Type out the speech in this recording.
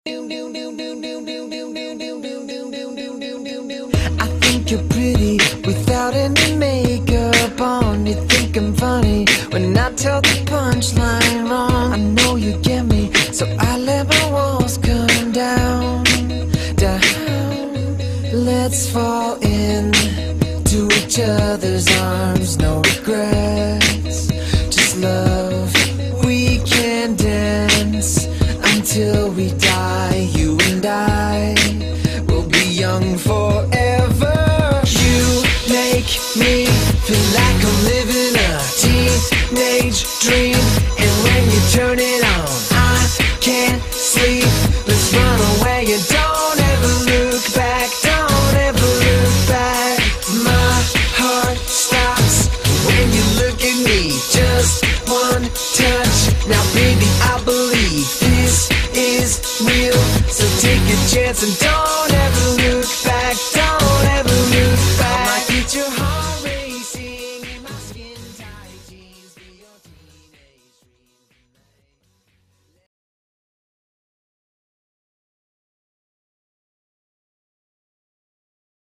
I think you're pretty without any makeup on. You think I'm funny when I tell the punchline wrong. I know you get me, so I let my walls come down, down. Let's fall in to each other's arms, no regrets, just love. We can dance until we die, you and I will be young forever. You make me feel like I'm living a teenage dream, and when you turn it on, I can't sleep. Let's run away and don't ever look back, don't ever look back. My heart stops when you look at me, just one touch. Now baby, I believe this is real, so take a chance and don't ever look